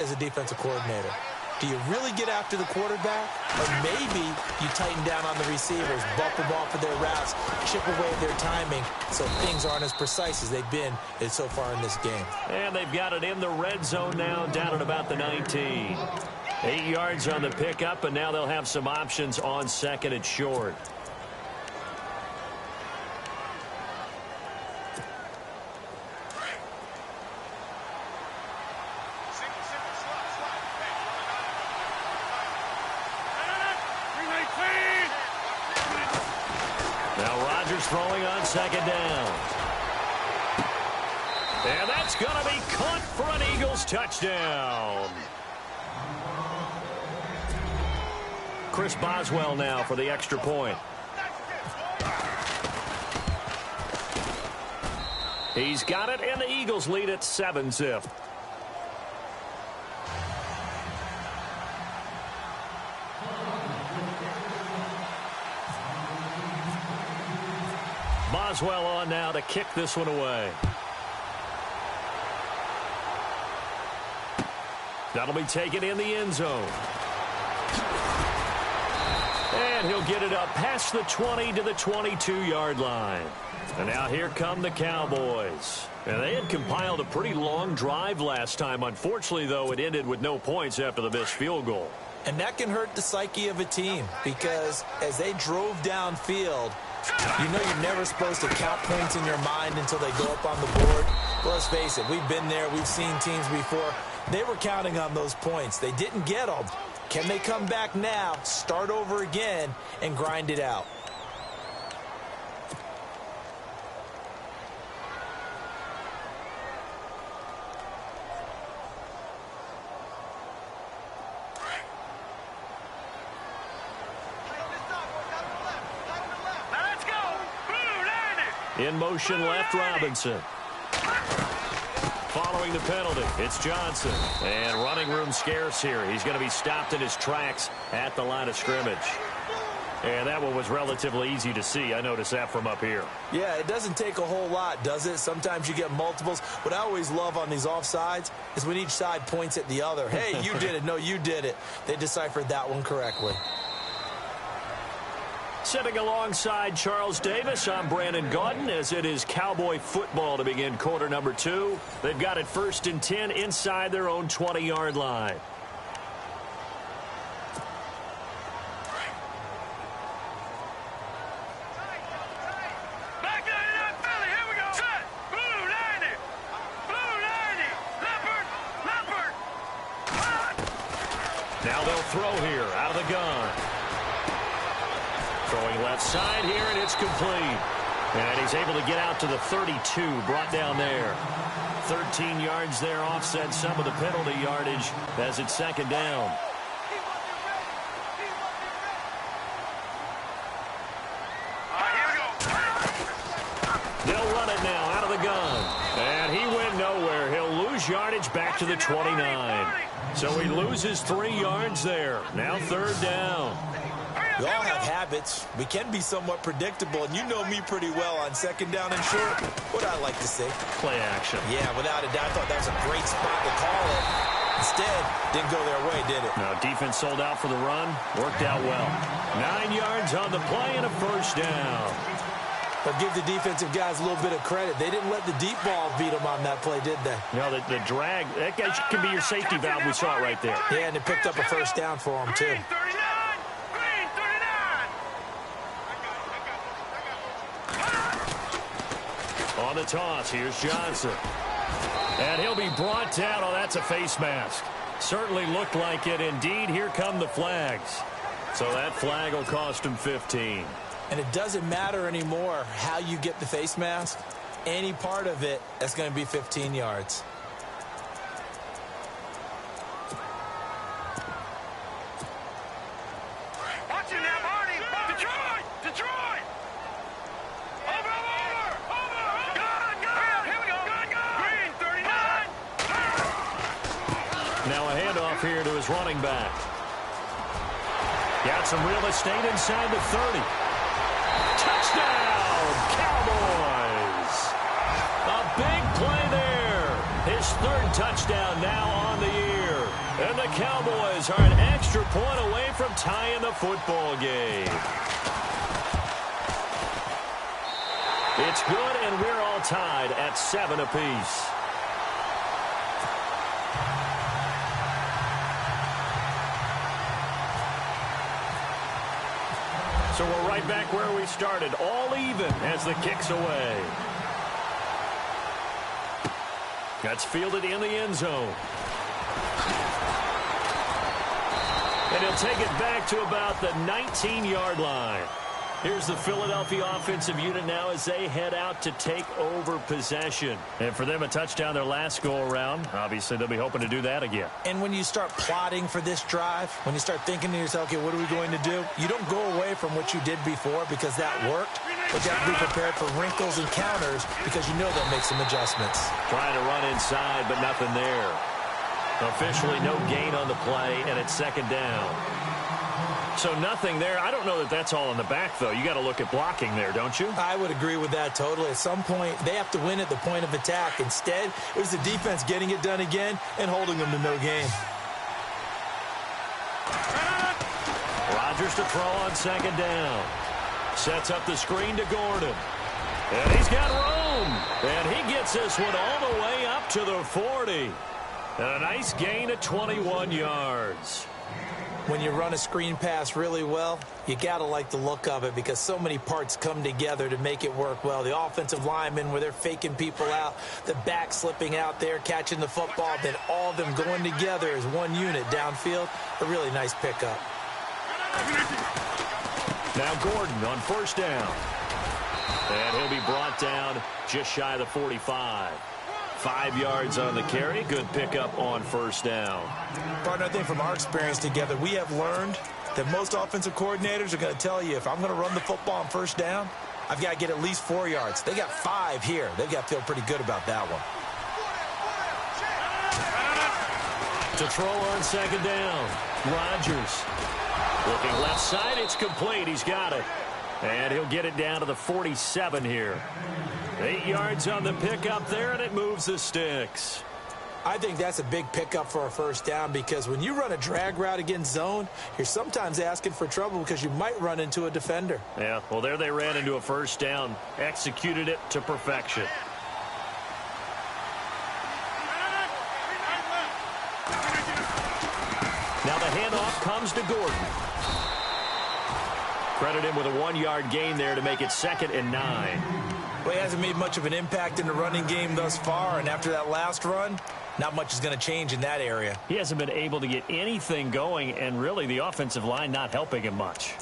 as a defensive coordinator? Do you really get after the quarterback? Or maybe you tighten down on the receivers, bump them off of their routes, chip away at their timing so things aren't as precise as they've been so far in this game. And they've got it in the red zone now, down at about the 19. 8 yards on the pickup, and now they'll have some options on second and short. Throwing on second down. And that's going to be caught for an Eagles touchdown. Chris Boswell now for the extra point. He's got it, and the Eagles lead at 7-zip. Boswell on now to kick this one away. That'll be taken in the end zone. And he'll get it up past the 20 to the 22-yard line. And now here come the Cowboys. And they had compiled a pretty long drive last time. Unfortunately, though, it ended with no points after the missed field goal. And that can hurt the psyche of a team because as they drove downfield, you know you're never supposed to count points in your mind until they go up on the board. Well, let's face it, we've been there. We've seen teams before. They were counting on those points. They didn't get them. Can they come back now, start over again, and grind it out? In motion left, Robinson. Following the penalty, it's Johnson. And running room scarce here. He's going to be stopped in his tracks at the line of scrimmage. And that one was relatively easy to see. I noticed that from up here. Yeah, it doesn't take a whole lot, does it? Sometimes you get multiples. What I always love on these offsides is when each side points at the other. Hey, you did it. No, you did it. They deciphered that one correctly. Sitting alongside Charles Davis, I'm Brandon Gaudin, as it is Cowboy football to begin quarter number 2. They've got it 1st and 10 inside their own 20-yard line. Now they'll throw here out of the gun. Throwing left side here, and it's complete. And he's able to get out to the 32, brought down there. 13 yards there, offset some of the penalty yardage as it's second down. They'll run it now out of the gun. And he went nowhere. He'll lose yardage back to the 29. So he loses 3 yards there. Now third down. We all have habits. We can be somewhat predictable, and you know me pretty well on second down and short. What I like to say? Play action. Yeah, without a doubt. I thought that was a great spot to call it. Instead, didn't go their way, did it? No, defense sold out for the run. Worked out well. 9 yards on the play and a first down. But give the defensive guys a little bit of credit. They didn't let the deep ball beat them on that play, did they? No, the drag, that guy can be your safety valve. We saw it right there. Yeah, and they picked up a first down for them, too. On the toss, here's Johnson. And he'll be brought down. Oh, that's a face mask. Certainly looked like it. Indeed, here come the flags. So that flag will cost him 15. And it doesn't matter anymore how you get the face mask. Any part of it, that's going to be 15 yards. Now a handoff here to his running back. Got some real estate inside the 30. Touchdown, Cowboys! A big play there. His 3rd touchdown now on the year. the Cowboys are an extra point away from tying the football game. It's good, and we're all tied at 7 apiece. So we're right back where we started, all even as the kick's away. That's fielded in the end zone. And he'll take it back to about the 19-yard line. Here's the Philadelphia offensive unit now as they head out to take over possession. And for them, a touchdown their last go-around. Obviously, they'll be hoping to do that again. And when you start plotting for this drive, when you start thinking to yourself, okay, what are we going to do? You don't go away from what you did before because that worked. But you have to be prepared for wrinkles and counters because you know they'll make some adjustments. Trying to run inside, but nothing there. Officially no gain on the play, and it's second down. So nothing there. I don't know that that's all in the back, though. You got to look at blocking there, don't you? I would agree with that totally. At some point, they have to win at the point of attack. Instead, it was the defense getting it done again and holding them to no gain. Rodgers to throw on second down. Sets up the screen to Gordon. And he's got room. And he gets this one all the way up to the 40. And a nice gain of 21 yards. When you run a screen pass really well, you got to like the look of it because so many parts come together to make it work well. The offensive linemen where they're faking people out, the back slipping out there, catching the football, then all of them going together as one unit downfield. A really nice pickup. Now Gordon on first down. And he'll be brought down just shy of the 45. 5 yards on the carry. Good pickup on first down. Partner, I think from our experience together, we have learned that most offensive coordinators are going to tell you if I'm going to run the football on first down, I've got to get at least 4 yards. They got 5 here. They've got to feel pretty good about that one. To throw on second down. Rodgers. Looking left side. It's complete. He's got it. And he'll get it down to the 47 here. 8 yards on the pickup there, and it moves the sticks. I think that's a big pickup for a first down because when you run a drag route against zone, you're sometimes asking for trouble because you might run into a defender. Yeah, well, there they ran into a first down. Executed it to perfection. Now the handoff comes to Gordon. Credit him with a 1-yard gain there to make it 2nd and 9. Well, he hasn't made much of an impact in the running game thus far, and after that last run, not much is going to change in that area. He hasn't been able to get anything going, and really the offensive line not helping him much.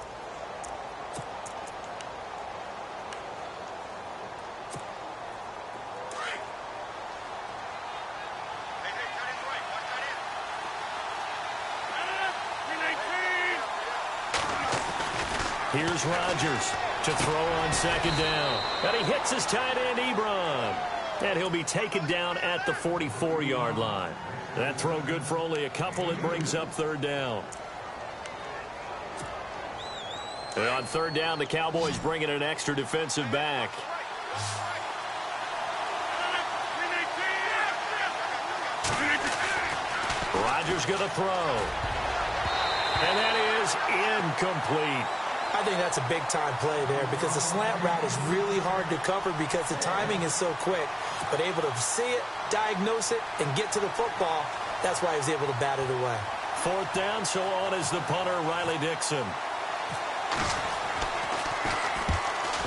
Here's Rodgers to throw on second down. And he hits his tight end, Ebron. And he'll be taken down at the 44-yard line. That throw good for only a couple. It brings up third down. And on third down, the Cowboys bring in an extra defensive back. Rodgers going to throw. And that is incomplete. I think that's a big-time play there because the slant route is really hard to cover because the timing is so quick. But able to see it, diagnose it, and get to the football, that's why he was able to bat it away. Fourth down, so on is the punter, Riley Dixon.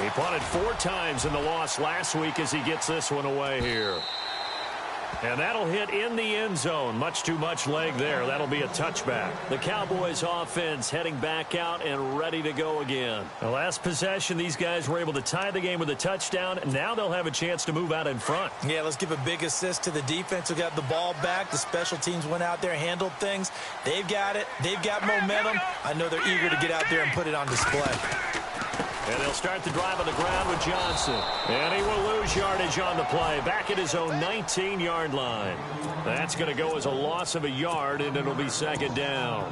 He punted 4 times in the loss last week as he gets this one away here. And that'll hit in the end zone. Much too much leg there. That'll be a touchback. The Cowboys offense heading back out and ready to go again. The last possession, these guys were able to tie the game with a touchdown. Now they'll have a chance to move out in front. Yeah, let's give a big assist to the defense who got the ball back. The special teams went out there, handled things. They've got it. They've got momentum. I know they're eager to get out there and put it on display. And they'll start the drive on the ground with Johnson. And he will lose yardage on the play. Back at his own 19-yard line. That's going to go as a loss of a yard, and it'll be second down.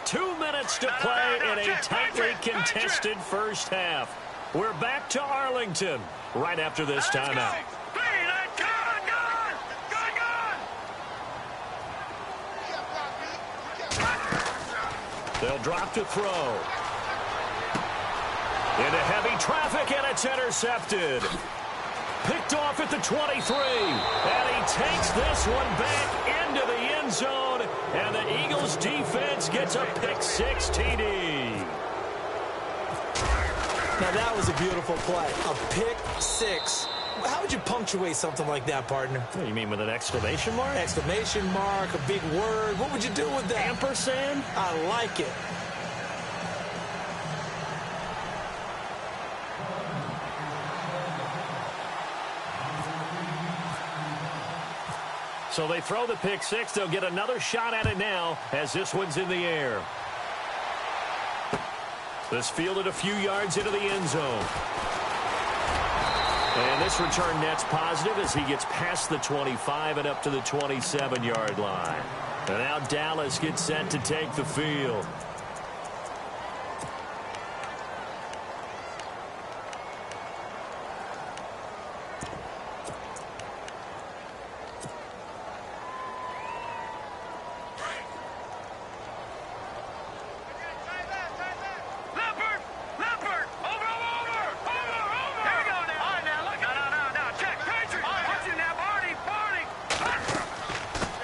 2 minutes to play in a tightly contested first half. We're back to Arlington right after this timeout. They'll drop to throw. Into heavy traffic, and it's intercepted. Picked off at the 23. And he takes this one back into the end zone. And the Eagles defense gets a pick-6 TD. Now, that was a beautiful play. A pick-6. How would you punctuate something like that, partner? What, you mean with an exclamation mark? Exclamation mark, a big word. What would you do with that? Ampersand? I like it. So they throw the pick-6. They'll get another shot at it now as this one's in the air. This fielded a few yards into the end zone. And this return net's positive as he gets past the 25 and up to the 27-yard line. And now Dallas gets set to take the field.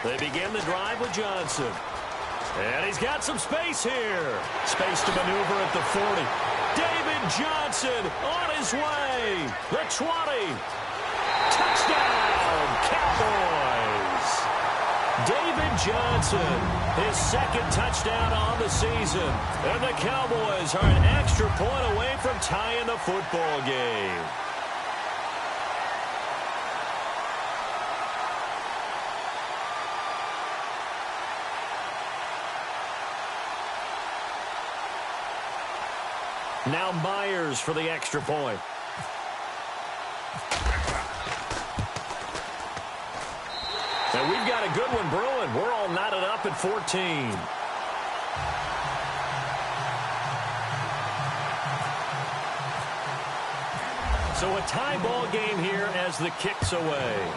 They begin the drive with Johnson. And he's got some space here. Space to maneuver at the 40. David Johnson on his way. The 20. Touchdown, Cowboys. David Johnson, his second touchdown on the season. And the Cowboys are an extra point away from tying the football game. Now Myers for the extra point. And we've got a good one brewing. We're all knotted up at 14. So a tie ball game here as the kick's away.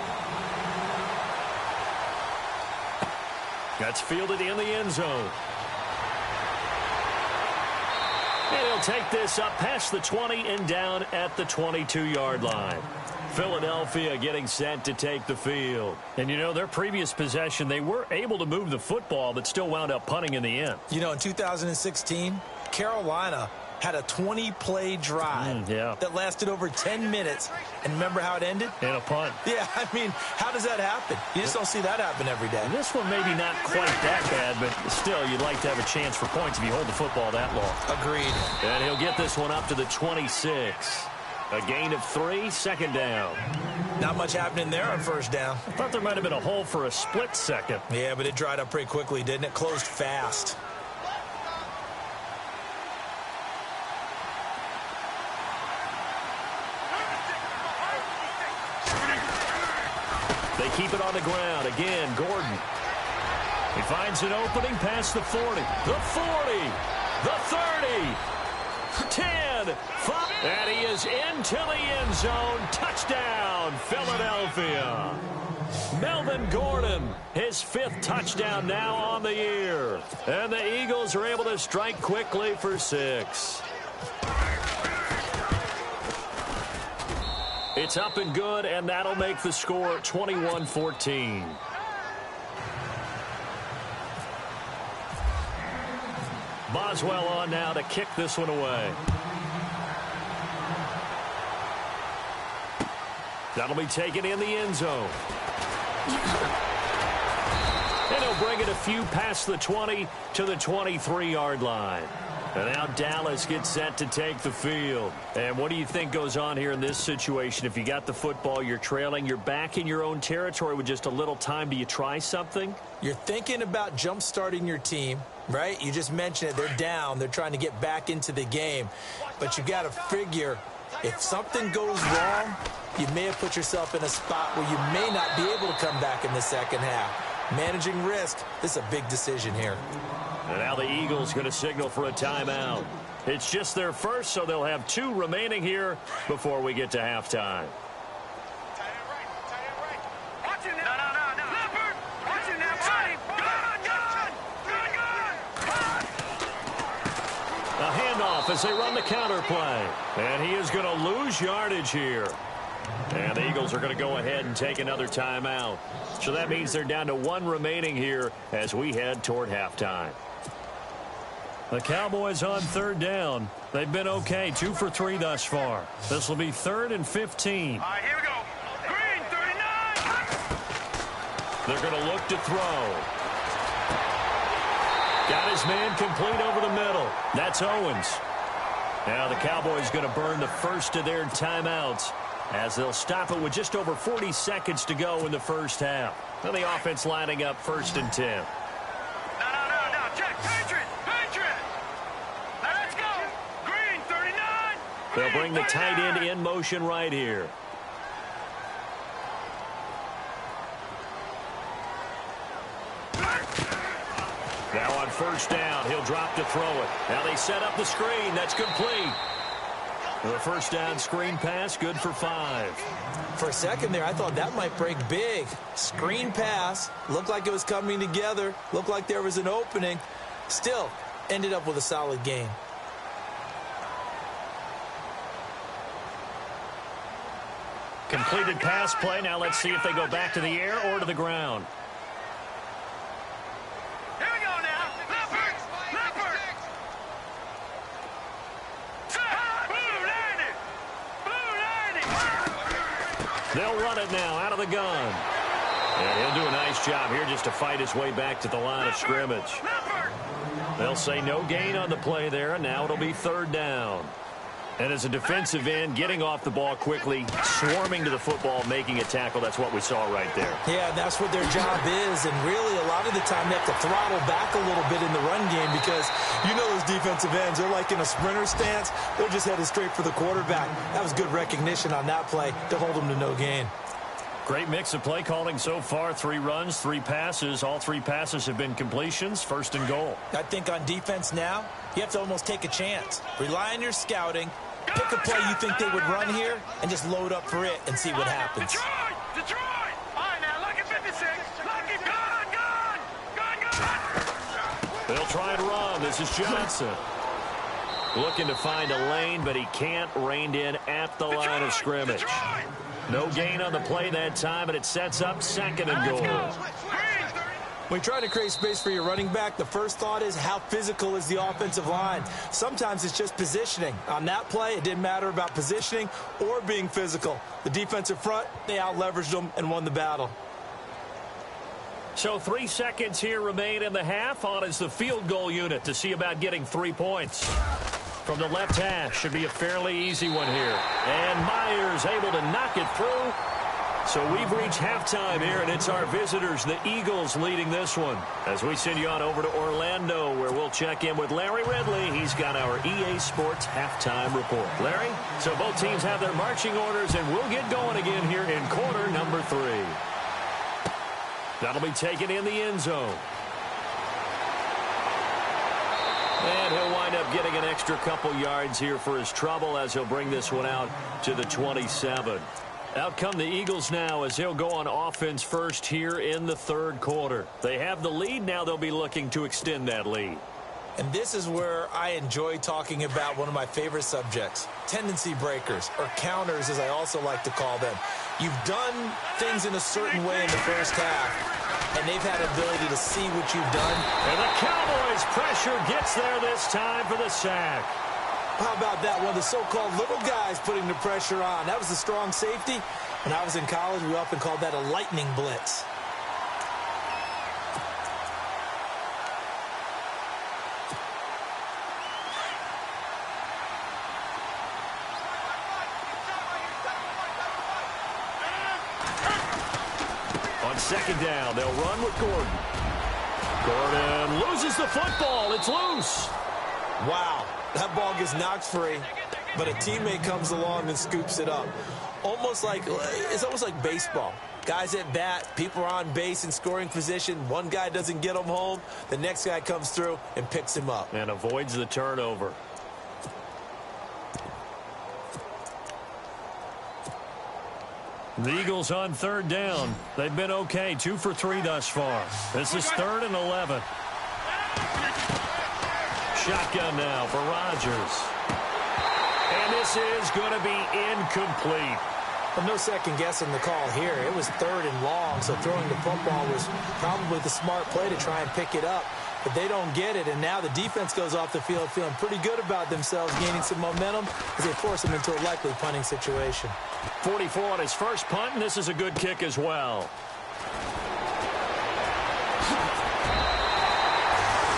That's fielded in the end zone. And he'll take this up past the 20 and down at the 22-yard line. Philadelphia getting set to take the field. And, you know, their previous possession, they were able to move the football, but still wound up punting in the end. You know, in 2016, Carolina had a 20-play drive that lasted over 10 minutes. And remember how it ended? In a punt. Yeah, I mean, how does that happen? You just don't see that happen every day. This one maybe not quite that bad, but still, you'd like to have a chance for points if you hold the football that long. Agreed. And he'll get this one up to the 26. A gain of 3, second down. Not much happening there on first down. I thought there might have been a hole for a split second. Yeah, but it dried up pretty quickly, didn't it? Closed fast. They keep it on the ground. Again, Gordon. He finds an opening past the 40. The 40. The 30. 10. 5. And he is into the end zone. Touchdown, Philadelphia. Melvin Gordon, his 5th touchdown now on the year. And the Eagles are able to strike quickly for 6. It's up and good, and that'll make the score 21-14. Boswell on now to kick this one away. That'll be taken in the end zone. And he'll bring it a few past the 20 to the 23-yard line. And now Dallas gets set to take the field. And what do you think goes on here in this situation? If you got the football, you're trailing, you're back in your own territory with just a little time. Do you try something? You're thinking about jump-starting your team, right? You just mentioned it. They're down. They're trying to get back into the game. But you got to figure if something goes wrong, you may have put yourself in a spot where you may not be able to come back in the second half. Managing risk, this is a big decision here. And now the Eagles going to signal for a timeout. It's just their first, so they'll have 2 remaining here before we get to halftime. A handoff as they run the counter play. And he is going to lose yardage here. And the Eagles are going to go ahead and take another timeout. So that means they're down to 1 remaining here as we head toward halftime. The Cowboys on 3rd down. They've been okay, 2 for 3 thus far. This will be 3rd and 15. All right, here we go. Green, 39. They're going to look to throw. Got his man complete over the middle. That's Owens. Now the Cowboys going to burn the first of their timeouts as they'll stop it with just over 40 seconds to go in the first half. And the offense lining up 1st and 10. No. Check. Patriot. Now let's go. Green, 39. They'll bring the tight end in motion right here. Now on 1st down, he'll drop to throw it. Now they set up the screen. That's complete. The 1st down screen pass, good for 5. For a second there, I thought that might break big. Screen pass. Looked like it was coming together. Looked like there was an opening. Still, ended up with a solid game. Completed pass play. Now let's see if they go back to the air or to the ground. Here we go now. Leopard. They'll run it now out of the gun. And he'll do a nice job here just to fight his way back to the line of scrimmage. They'll say no gain on the play there, and now it'll be 3rd down. And as a defensive end, getting off the ball quickly, swarming to the football, making a tackle, that's what we saw right there. Yeah, that's what their job is, and really a lot of the time they have to throttle back a little bit in the run game because you know those defensive ends, they're like in a sprinter stance. They're just headed straight for the quarterback. That was good recognition on that play to hold them to no gain. Great mix of play calling so far. 3 runs, 3 passes. All 3 passes have been completions. 1st and goal. I think on defense now, you have to almost take a chance. Rely on your scouting. Pick a play you think they would run here and just load up for it and see what happens. Detroit! All right, now, look at 56. Look at gun! They'll try and run. This is Johnson. Looking to find a lane, but he can't. Reined in at the line of scrimmage. No gain on the play that time, and it sets up 2nd and goal. When you try to create space for your running back, the first thought is how physical is the offensive line. Sometimes it's just positioning. On that play, it didn't matter about positioning or being physical. The defensive front, they out-leveraged them and won the battle. So 3 seconds here remain in the half. On is the field goal unit to see about getting 3 points. From the left hash, should be a fairly easy one here. And Myers able to knock it through. So we've reached halftime here, and it's our visitors, the Eagles, leading this one. As we send you on over to Orlando, where we'll check in with Larry Ridley. He's got our EA Sports halftime report. Larry, so both teams have their marching orders, and we'll get going again here in quarter number 3. That'll be taken in the end zone. And he'll wind up getting an extra couple yards here for his trouble as he'll bring this one out to the 27. Out come the Eagles now as they'll go on offense first here in the 3rd quarter. They have the lead. Now they'll be looking to extend that lead. And this is where I enjoy talking about one of my favorite subjects, tendency breakers, or counters as I also like to call them. You've done things in a certain way in the first half, and they've had ability to see what you've done. And the Cowboys' pressure gets there this time for the sack. How about that one? The so-called little guys putting the pressure on. That was a strong safety. When I was in college, we often called that a lightning blitz. On 2nd down, they'll run with Gordon. Gordon loses the football. It's loose. Wow. That ball gets knocked free, but a teammate comes along and scoops it up. It's almost like baseball. Guys at bat, people are on base in scoring position. One guy doesn't get him home. The next guy comes through and picks him up. And avoids the turnover. The Eagles on third down. They've been okay, 2 for 3 thus far. This is 3rd and 11. Shotgun now for Rodgers. And this is going to be incomplete. Well, no second guessing the call here. It was 3rd and long, so throwing the football was probably the smart play to try and pick it up. But they don't get it, and now the defense goes off the field feeling pretty good about themselves, gaining some momentum as they force them into a likely punting situation. 44 on his first punt, and this is a good kick as well.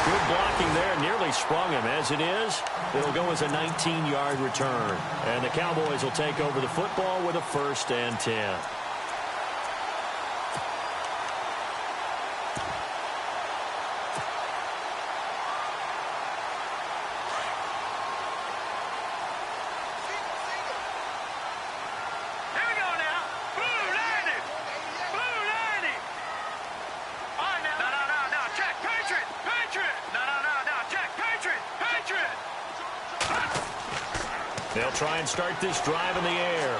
Good blocking there, nearly sprung him. As it is, it'll go as a 19-yard return. And the Cowboys will take over the football with a 1st and 10. They'll try and start this drive in the air.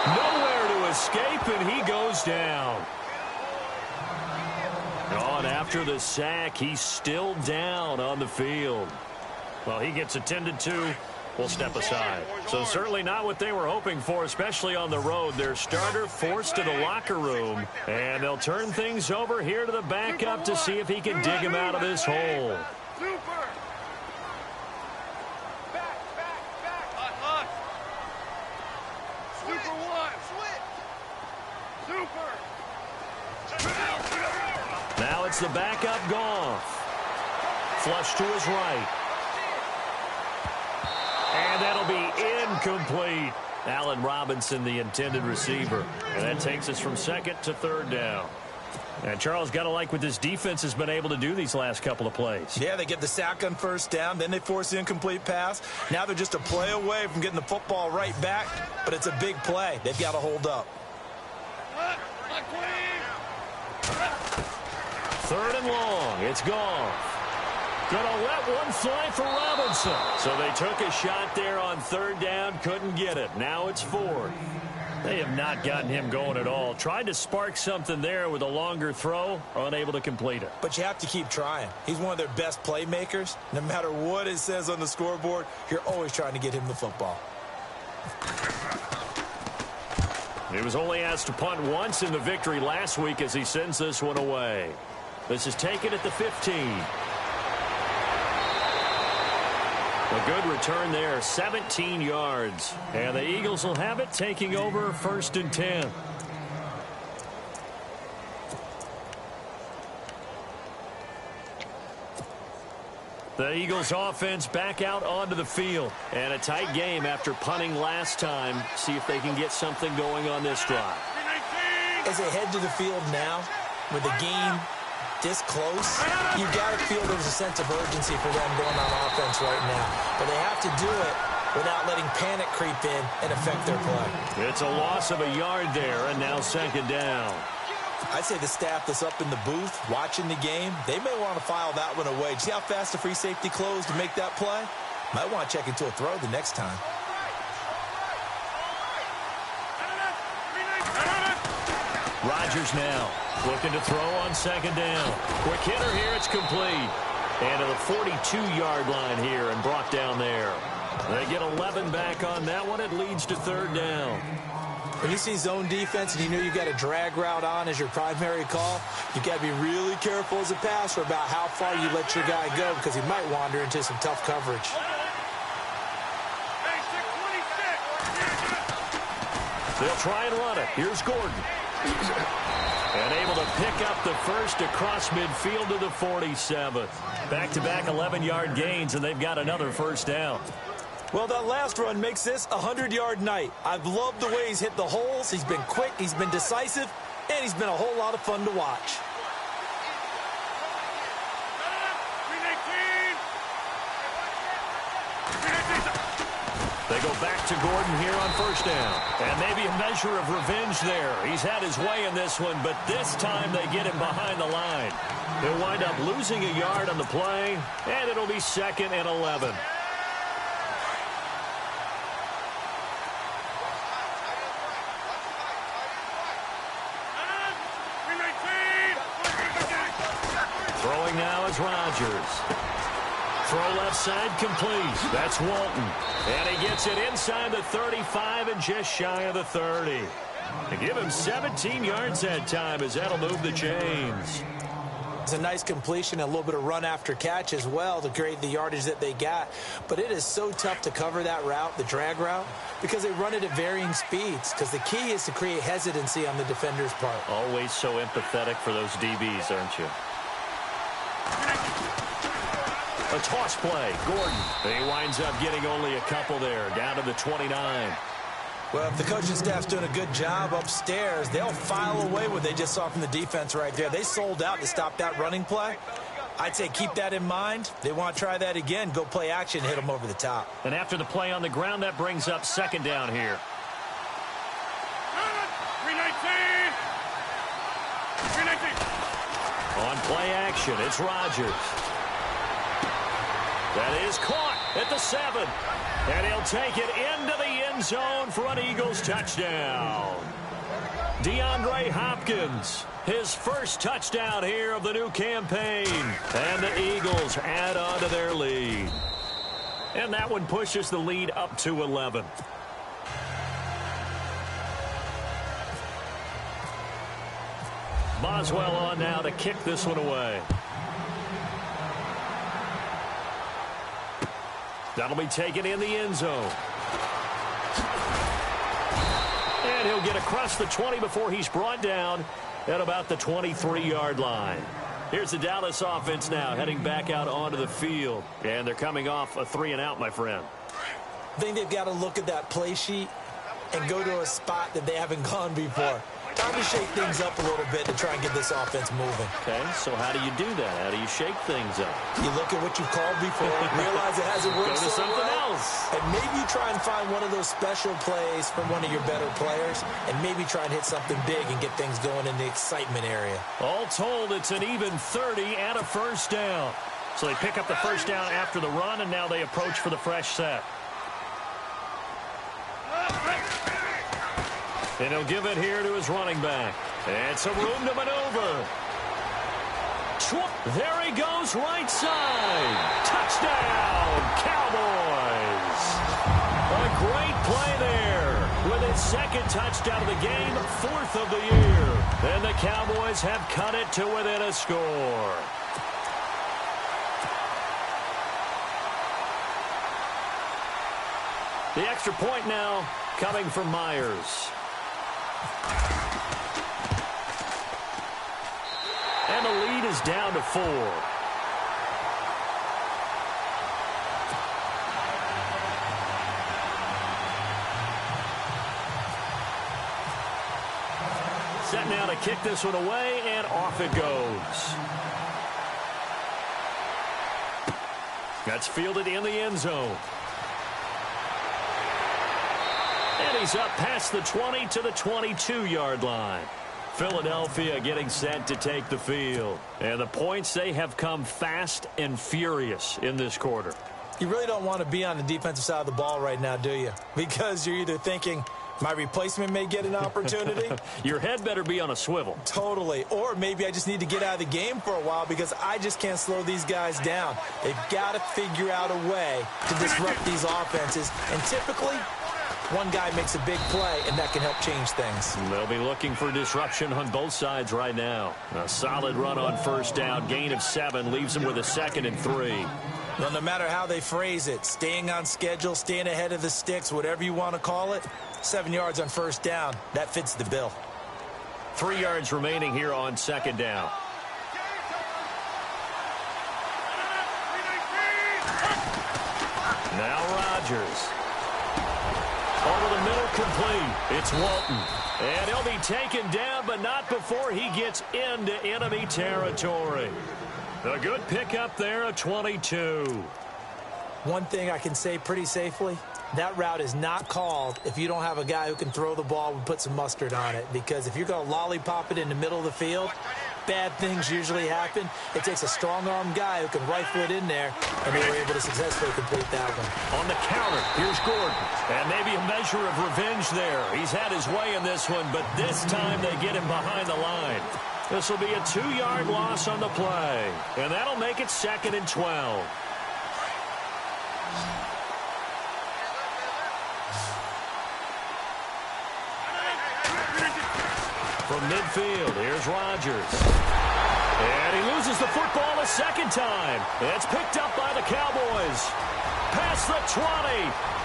Nowhere to escape, and he goes down. Oh, and after the sack, he's still down on the field. Well, he gets attended to. We'll step aside. So certainly not what they were hoping for, especially on the road. Their starter forced to the locker room, and they'll turn things over here to the backup to see if he can dig him out of this hole. Now it's the backup Goff. Flush to his right. And that'll be incomplete. Allen Robinson, the intended receiver. And that takes us from 2nd to 3rd down. And Charles, got to like what this defense has been able to do these last couple of plays. Yeah, they get the sack on 1st down, then they force the incomplete pass. Now they're just a play away from getting the football right back, but it's a big play. They've got to hold up. 3rd and long. It's Goff. Gonna let one fly for Robinson. So they took a shot there on 3rd down, couldn't get it. Now it's 4th. They have not gotten him going at all. Tried to spark something there with a longer throw, unable to complete it. But you have to keep trying. He's one of their best playmakers. No matter what it says on the scoreboard, you're always trying to get him the football. He was only asked to punt once in the victory last week as he sends this one away. This is taken at the 15. A good return there, 17 yards. And the Eagles will have it, taking over 1st and 10. The Eagles offense back out onto the field. And a tight game after punting last time. See if they can get something going on this drive. As they head to the field now, with the game this close, you got to feel there's a sense of urgency for them going on offense right now. But they have to do it without letting panic creep in and affect their play. It's a loss of a yard there, and now 2nd down. I'd say the staff that's up in the booth watching the game, they may want to file that one away. See how fast the free safety closed to make that play? Might want to check into a throw the next time. Rodgers now looking to throw on 2nd down. Quick hitter here, it's complete. And to the 42-yard line here and brought down there. They get 11 back on that one. It leads to 3rd down. When you see zone defense and you know you've got a drag route on as your primary call, you've got to be really careful as a passer about how far you let your guy go because he might wander into some tough coverage. They'll try and run it. Here's Gordon. And able to pick up the first across midfield to the 47th. Back-to-back 11-yard gains, and they've got another 1st down. Well, that last run makes this a 100-yard night. I've loved the way he's hit the holes. He's been quick, he's been decisive, and he's been a whole lot of fun to watch. They They go back to Gordon here on first down. And maybe a measure of revenge there. He's had his way in this one, but this time they get him behind the line. He'll wind up losing a yard on the play, and it'll be 2nd and 11. Throwing now is Rodgers. Throw left side complete. That's Walton. And he gets it inside the 35 and just shy of the 30. They give him 17 yards that time as that'll move the chains. It's a nice completion, a little bit of run after catch as well to create the yardage that they got. But it is so tough to cover that route, the drag route, because they run it at varying speeds. Because the key is to create hesitancy on the defender's part. Always so empathetic for those DBs, aren't you? A toss play. Gordon. He winds up getting only a couple there, down to the 29. Well, if the coaching staff's doing a good job upstairs, they'll file away what they just saw from the defense right there. They sold out to stop that running play. I'd say keep that in mind. They want to try that again. Go play action, hit them over the top. And after the play on the ground, that brings up 2nd down here. 319. 319. On play action, it's Rodgers. That is caught at the 7. And he'll take it into the end zone for an Eagles touchdown. DeAndre Hopkins, his first touchdown here of the new campaign. And the Eagles add on to their lead. And that one pushes the lead up to 11. Boswell on now to kick this one away. That'll be taken in the end zone. And he'll get across the 20 before he's brought down at about the 23-yard line. Here's the Dallas offense now heading back out onto the field. And they're coming off a 3-and-out, my friend. I think they've got to look at that play sheet and go to a spot that they haven't gone before. Time to shake things up a little bit to try and get this offense moving. Okay, so how do you do that? How do you shake things up? You look at what you've called before, realize it hasn't worked Go to so something well, else. and maybe try and find one of those special plays from one of your better players, and maybe try and hit something big and get things going in the excitement area. All told, it's an even 30 and a first down. So they pick up the first down after the run, and now they approach for the fresh set. And he'll give it here to his running back. It's a room to maneuver. There he goes, right side. Touchdown, Cowboys. A great play there. With his 2nd touchdown of the game, 4th of the year. And the Cowboys have cut it to within a score. The extra point now coming from Myers. And the lead is down to 4. Set now to kick this one away, and off it goes. That's fielded in the end zone. And he's up past the 20 to the 22-yard line. Philadelphia getting set to take the field. And the points, they have come fast and furious in this quarter. You really don't want to be on the defensive side of the ball right now, do you? Because you're either thinking, my replacement may get an opportunity. Your head better be on a swivel. Totally. Or maybe I just need to get out of the game for a while because I just can't slow these guys down. They've got to figure out a way to disrupt these offenses. And typically, one guy makes a big play, and that can help change things. They'll be looking for disruption on both sides right now. A solid run on first down. Gain of 7 leaves them with a 2nd and 3. Well, no matter how they phrase it, staying on schedule, staying ahead of the sticks, whatever you want to call it, 7 yards on first down, that fits the bill. 3 yards remaining here on 2nd down. Now Rodgers. Over the middle, complete. It's Walton. And he'll be taken down, but not before he gets into enemy territory. A good pickup there, a 22. One thing I can say pretty safely, That route is not called if you don't have a guy who can throw the ball and put some mustard on it. Because if you're going to lollipop it in the middle of the field, bad things usually happen. It takes a strong-arm guy who can rifle it in there, and they were able to successfully complete that one. On the counter, here's Gordon. And maybe a measure of revenge there. He's had his way in this one, but this time they get him behind the line. This will be a 2-yard loss on the play, and that'll make it 2nd and 12. From midfield, here's Rodgers. And he loses the football a second time. It's picked up by the Cowboys. Past the 20,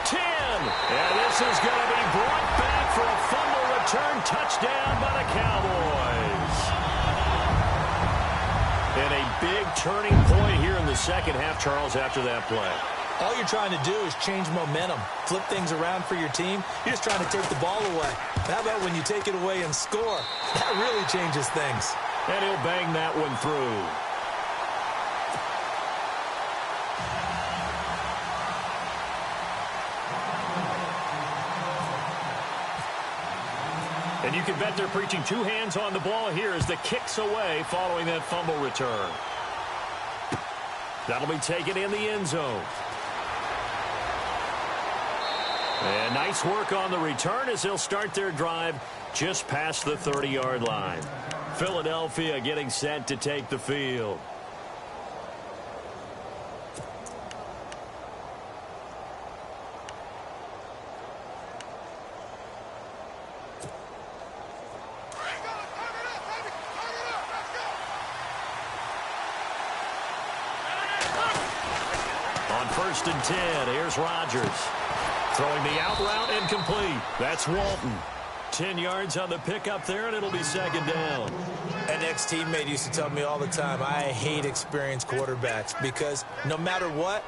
10. And this is going to be brought back for a fumble return touchdown by the Cowboys. And a big turning point here in the second half, Charles, after that play. All you're trying to do is change momentum, flip things around for your team. You're just trying to take the ball away. How about when you take it away and score? That really changes things. And he'll bang that one through. And you can bet they're preaching 2 hands on the ball here as the kick's away following that fumble return. That'll be taken in the end zone. And nice work on the return as they'll start their drive just past the 30-yard line. Philadelphia getting set to take the field. On 1st and 10, here's Rodgers. Throwing the out route incomplete. That's Walton. 10 yards on the pickup there, and it'll be 2nd down. An ex-teammate used to tell me all the time, I hate experienced quarterbacks because no matter what,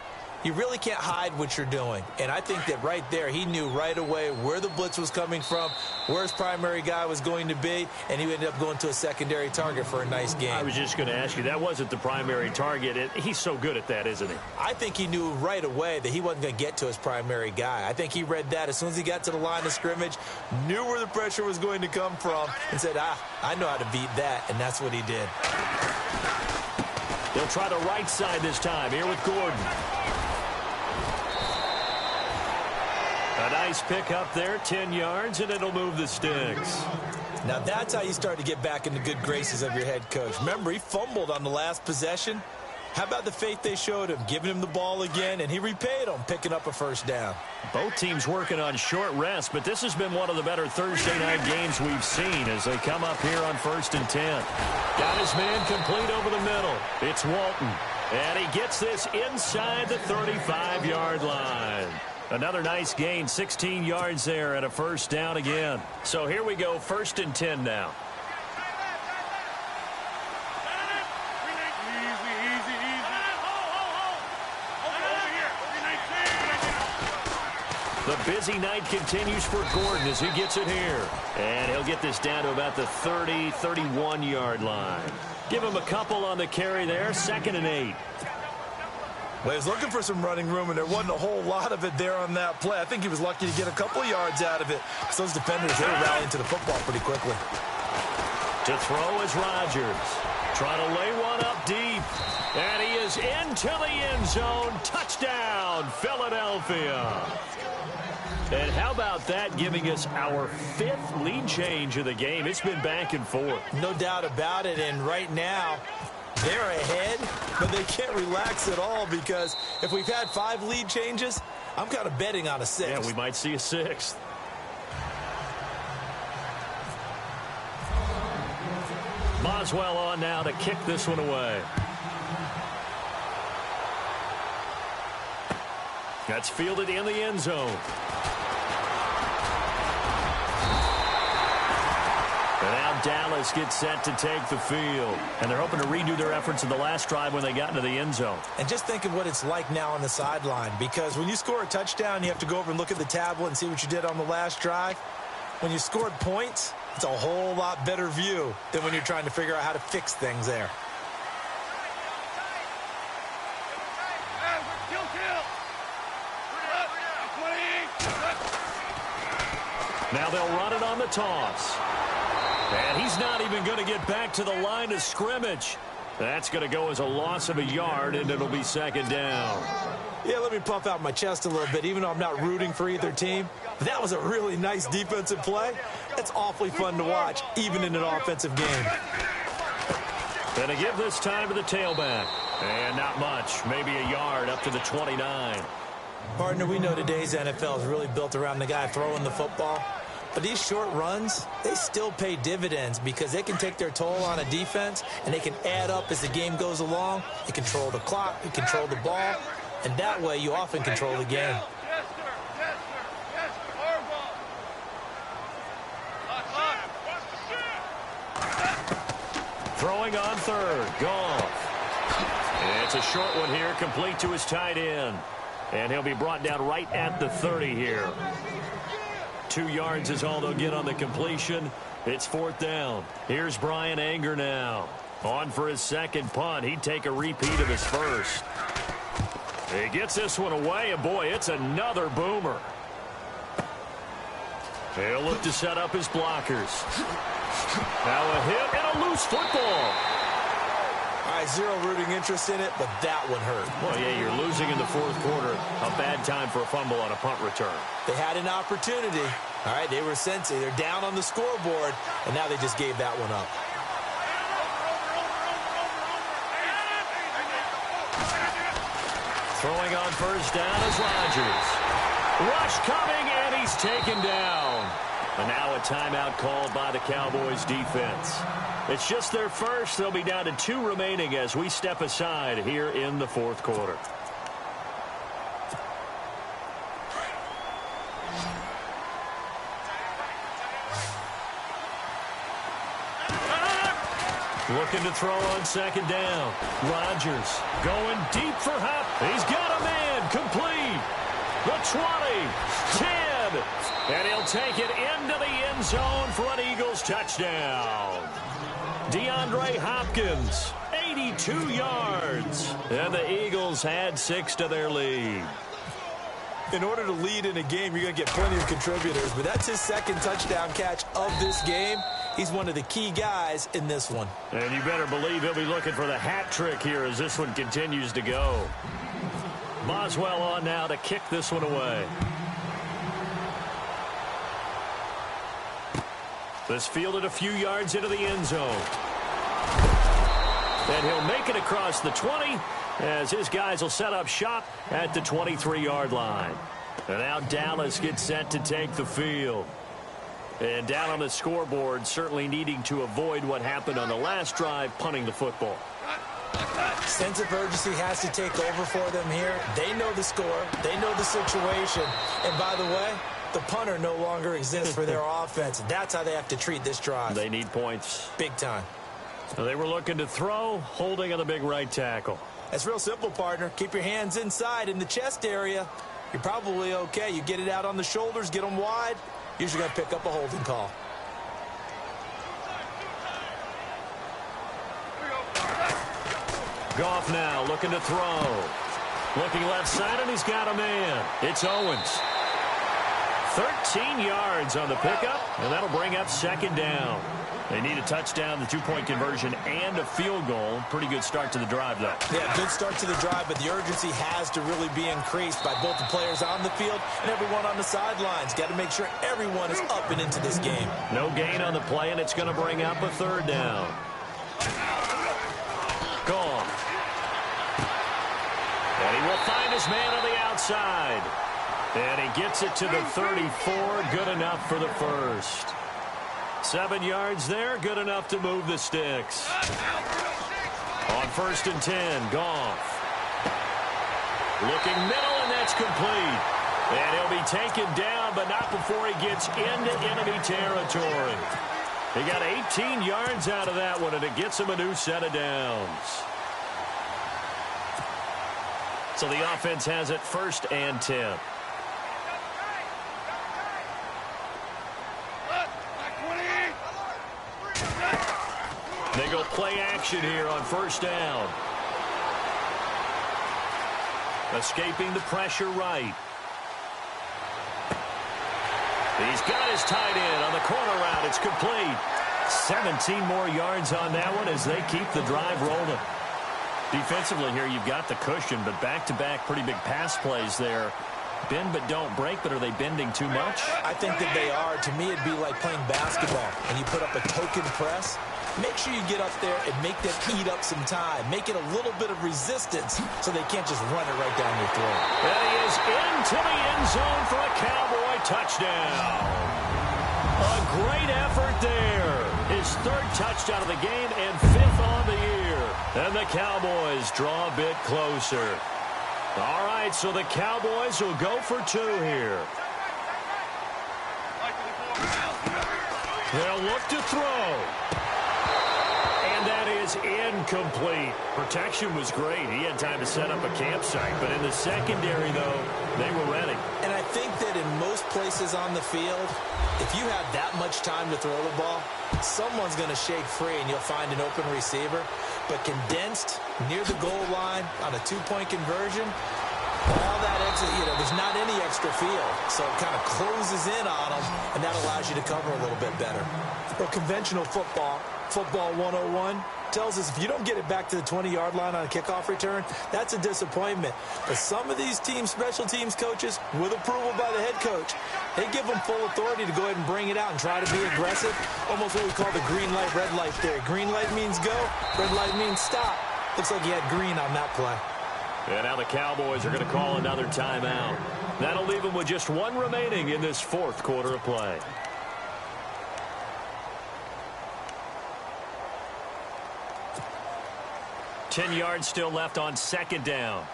you really can't hide what you're doing. And I think that right there, he knew right away where the blitz was coming from, where his primary guy was going to be, and he ended up going to a secondary target for a nice game. I was just going to ask you, that wasn't the primary target. He's so good at that, isn't he? I think he knew right away that he wasn't going to get to his primary guy. I think he read that as soon as he got to the line of scrimmage, knew where the pressure was going to come from, and said, I know how to beat that, and that's what he did. They'll try the right side this time, here with Gordon. A nice pick up there, 10 yards, and it'll move the sticks. Now that's how you start to get back in the good graces of your head coach. Remember, he fumbled on the last possession. How about the faith they showed him, giving him the ball again, and he repaid them, picking up a 1st down. Both teams working on short rest, but this has been one of the better Thursday night games we've seen as they come up here on 1st and 10. Got his man complete over the middle. It's Walton, and he gets this inside the 35-yard line. Another nice gain, 16 yards there and a 1st down again. So here we go, 1st and 10 now. The busy night continues for Gordon as he gets it here. And he'll get this down to about the 30, 31-yard line. Give him a couple on the carry there, 2nd and 8. Well, he was looking for some running room, and there wasn't a whole lot of it there on that play. I think he was lucky to get a couple of yards out of it. So those defenders, they were rallying to the football pretty quickly. To throw is Rodgers. Trying to lay one up deep. And he is into the end zone. Touchdown, Philadelphia. And how about that, giving us our 5th lead change of the game. It's been back and forth. No doubt about it, and right now, they're ahead, but they can't relax at all because if we've had 5 lead changes, I'm kind of betting on a 6th. Yeah, we might see a 6th. Boswell on now to kick this one away. That's fielded in the end zone. And now Dallas gets set to take the field. And they're hoping to redo their efforts in the last drive when they got into the end zone. And just think of what it's like now on the sideline, because when you score a touchdown, you have to go over and look at the tablet and see what you did on the last drive. When you scored points, it's a whole lot better view than when you're trying to figure out how to fix things there. Now they'll run it on the toss. And he's not even going to get back to the line of scrimmage. That's going to go as a loss of a yard, and it'll be second down. Yeah, let me puff out my chest a little bit, even though I'm not rooting for either team. That was a really nice defensive play. That's awfully fun to watch, even in an offensive game. And to give this time to the tailback. And not much, maybe a yard up to the 29. Partner, we know today's NFL is really built around the guy throwing the football. But these short runs, they still pay dividends because they can take their toll on a defense, and they can add up as the game goes along. They control the clock, they control the ball, and that way you often control the game. Throwing on third, Goff. It's a short one here, complete to his tight end. And he'll be brought down right at the 30 here. 2 yards is all they'll get on the completion. It's fourth down. Here's Brian Anger now. On for his second punt. He'd take a repeat of his first. He gets this one away, and boy, it's another boomer. He'll look to set up his blockers. Now a hit and a loose football. All right, zero rooting interest in it, but that one hurt. Well, yeah, you're losing in the fourth quarter. A bad time for a fumble on a punt return. They had an opportunity. All right, they were sensing. They're down on the scoreboard, and now they just gave that one up. Throwing on first down is Rodgers. Rush coming, and he's taken down. And now a timeout called by the Cowboys defense. It's just their first. They'll be down to 2 remaining as we step aside here in the fourth quarter. Looking to throw on second down. Rodgers going deep for Hop. He's got a man complete. The 20, 10, and he'll take it into the end zone for an Eagles touchdown. DeAndre Hopkins, 82 yards, and the Eagles add 6 to their lead. In order to lead in a game, you're going to get plenty of contributors, but that's his second touchdown catch of this game. He's one of the key guys in this one. And you better believe he'll be looking for the hat trick here as this one continues to go. Boswell on now to kick this one away. This fielded a few yards into the end zone. And he'll make it across the 20 as his guys will set up shop at the 23-yard line. And now Dallas gets set to take the field. And down on the scoreboard, certainly needing to avoid what happened on the last drive, punting the football. Sense of urgency has to take over for them here. They know the score. They know the situation. And by the way, the punter no longer exists for their offense. That's how they have to treat this drive. They need points. Big time. So they were looking to throw, holding on the big right tackle. That's real simple, partner. Keep your hands inside in the chest area. You're probably okay. You get it out on the shoulders, get them wide. Usually going to pick up a holding call. Goff now looking to throw. Looking left side, and he's got a man. It's Owens. 13 yards on the pickup, and that'll bring up second down. They need a touchdown, the 2-point conversion, and a field goal. Pretty good start to the drive, though. Yeah, good start to the drive, but the urgency has to really be increased by both the players on the field and everyone on the sidelines. Got to make sure everyone is up and into this game. No gain on the play, and it's going to bring up a third down. Goff. And he will find his man on the outside. And he gets it to the 34. Good enough for the first. 7 yards there. Good enough to move the sticks. On first and 10, Goff. Looking middle, and that's complete. And he'll be taken down, but not before he gets into enemy territory. He got 18 yards out of that one, and it gets him a new set of downs. So the offense has it first and 10. They go play action here on first down. Escaping the pressure right. He's got his tight end on the corner route. It's complete. 17 more yards on that one as they keep the drive rolling. Defensively here, you've got the cushion, but back-to-back pretty big pass plays there. Bend but don't break, but are they bending too much? I think that they are. To me, it'd be like playing basketball. When you put up a token press, make sure you get up there and make them eat up some time. Make it a little bit of resistance so they can't just run it right down your throat. And he is into the end zone for a Cowboy touchdown. A great effort there. His third touchdown of the game and fifth on the year. And the Cowboys draw a bit closer. All right, so the Cowboys will go for two here. They'll look to throw. And that is incomplete. Protection was great. He had time to set up a campsite. But in the secondary, though, they were ready. And I think that in most places on the field, if you have that much time to throw the ball, someone's going to shake free and you'll find an open receiver. But condensed near the goal line on a two-point conversion, all that exit, there's not any extra field. So it kind of closes in on them, and that allows you to cover a little bit better. Well, conventional football 101, tells us if you don't get it back to the 20-yard line on a kickoff return, that's a disappointment. But some of these special teams coaches, with approval by the head coach, they give them full authority to go ahead and bring it out and try to be aggressive. Almost what we call the green light, red light theory. Green light means go, red light means stop. Looks like he had green on that play. And now the Cowboys are going to call another timeout. That'll leave them with just one remaining in this fourth quarter of play. Ten yards still left on second down.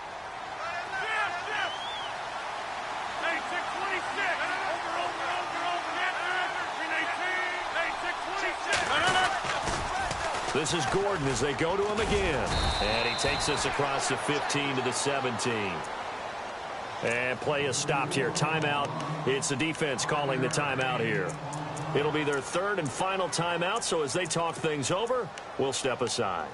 This is Gordon as they go to him again. And he takes us across the 15 to the 17. And play is stopped here. Timeout. It's the defense calling the timeout here. It'll be their third and final timeout, so as they talk things over, we'll step aside.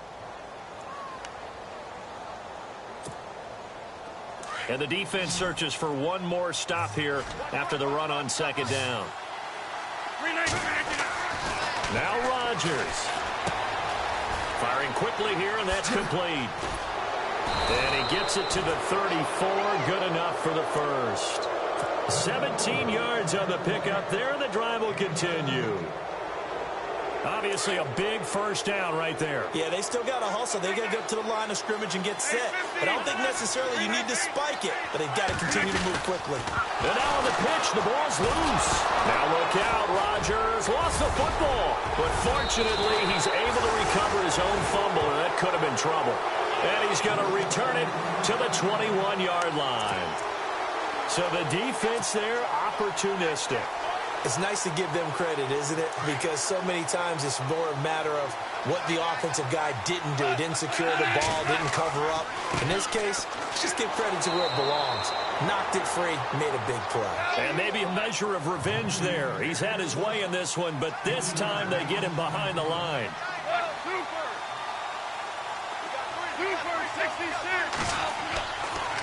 And the defense searches for one more stop here after the run on second down. Now Rodgers. Firing quickly here, and that's complete. And he gets it to the 34. Good enough for the first. 17 yards on the pickup there, and the drive will continue. Obviously a big first down right there. Yeah, they still got to hustle. They got to go to the line of scrimmage and get set. But I don't think necessarily you need to spike it, but they've got to continue to move quickly. And now on the pitch, the ball's loose. Now look out, Rodgers lost the football. But fortunately, he's able to recover his own fumble, and that could have been trouble. And he's going to return it to the 21-yard line. So the defense there, opportunistic. It's nice to give them credit, isn't it? Because so many times it's more a matter of what the offensive guy didn't do. Didn't secure the ball, didn't cover up. In this case, just give credit to where it belongs. Knocked it free, made a big play. And maybe a measure of revenge there. He's had his way in this one, but this time they get him behind the line.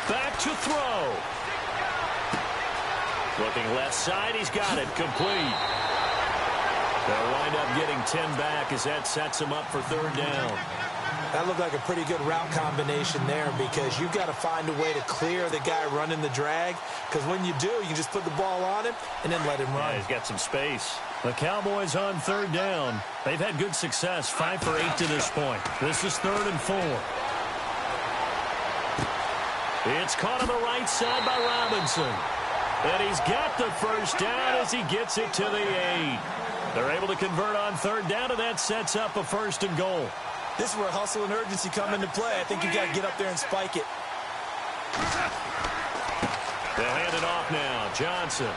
Back to throw. Looking left side, he's got it, complete. They'll wind up getting 10 back as that sets him up for third down. That looked like a pretty good route combination there because you've got to find a way to clear the guy running the drag, because when you do, you just put the ball on him and then let him run. Yeah, he's got some space. The Cowboys on third down. They've had good success, 5 for 8 to this point. This is 3rd and 4. It's caught on the right side by Robinson. And he's got the first down as he gets it to the 8. They're able to convert on third down, and that sets up a 1st and goal. This is where hustle and urgency come into play. I think you got to get up there and spike it. They'll hand it off now. Johnson.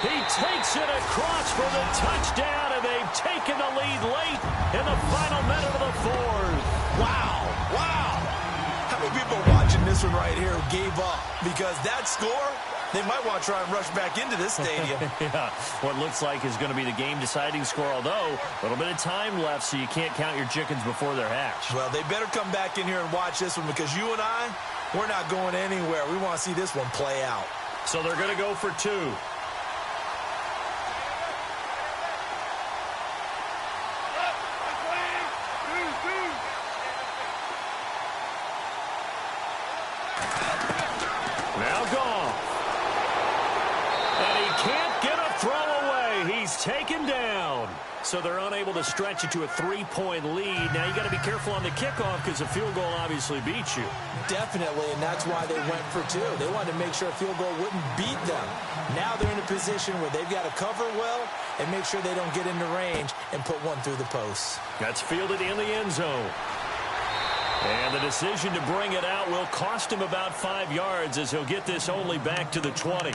He takes it across for the touchdown, and they've taken the lead late in the final minute of the 4th. Wow. Wow. How many people watching this one right here who gave up? Because that score, they might want to try and rush back into this stadium. Yeah, what looks like is going to be the game-deciding score, although a little bit of time left, so you can't count your chickens before they're hatched. Well, they better come back in here and watch this one, because you and I, we're not going anywhere. We want to see this one play out. So they're going to go for 2. He's taken down. So they're unable to stretch it to a 3-point lead. Now you got to be careful on the kickoff because a field goal obviously beats you. Definitely, and that's why they went for two. They wanted to make sure a field goal wouldn't beat them. Now they're in a position where they've got to cover well and make sure they don't get into range and put one through the post. That's fielded in the end zone. And the decision to bring it out will cost him about 5 yards as he'll get this only back to the 20.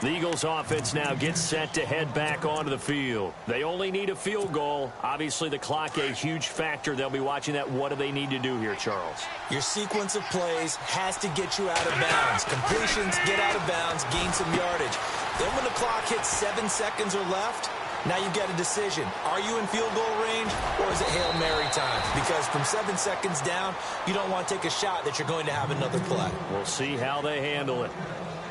The Eagles offense now gets set to head back onto the field. They only need a field goal. Obviously, the clock a huge factor. They'll be watching that. What do they need to do here, Charles? Your sequence of plays has to get you out of bounds. Completions, get out of bounds, gain some yardage. Then when the clock hits 7 seconds or left, now you've got a decision. Are you in field goal range or is it Hail Mary time? Because from 7 seconds down, you don't want to take a shot that you're going to have another play. We'll see how they handle it.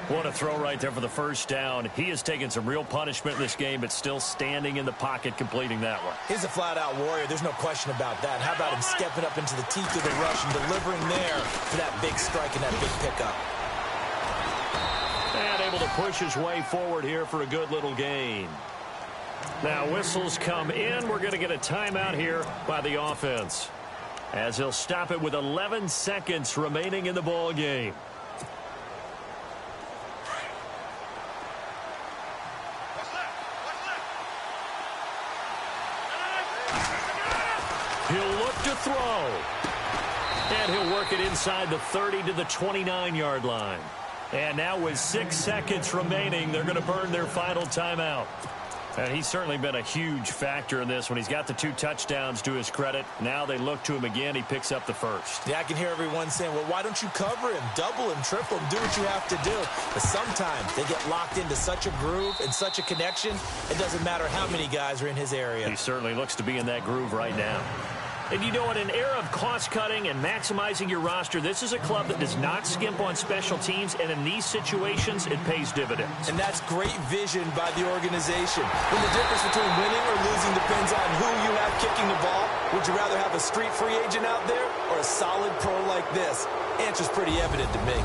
What a throw right there for the first down. He has taken some real punishment in this game, but still standing in the pocket completing that one. He's a flat-out warrior. There's no question about that. How about him stepping up into the teeth of the rush and delivering there for that big strike and that big pickup? And able to push his way forward here for a good little gain. Now whistles come in. We're going to get a timeout here by the offense, as he'll stop it with 11 seconds remaining in the ball game. He'll look to throw. And he'll work it inside the 30 to the 29-yard line. And now with 6 seconds remaining, they're going to burn their final timeout. And he's certainly been a huge factor in this when he's got the 2 touchdowns to his credit. Now they look to him again. He picks up the first. Yeah, I can hear everyone saying, well, why don't you cover him, double him, triple him, do what you have to do. But sometimes they get locked into such a groove and such a connection, it doesn't matter how many guys are in his area. He certainly looks to be in that groove right now. And you know, in an era of cost-cutting and maximizing your roster, this is a club that does not skimp on special teams, and in these situations, it pays dividends. And that's great vision by the organization. When the difference between winning or losing depends on who you have kicking the ball, would you rather have a street free agent out there or a solid pro like this? Answer's pretty evident to me.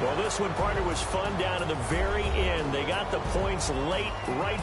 Well, this one, partner, was fun down to the very end. They got the points late, right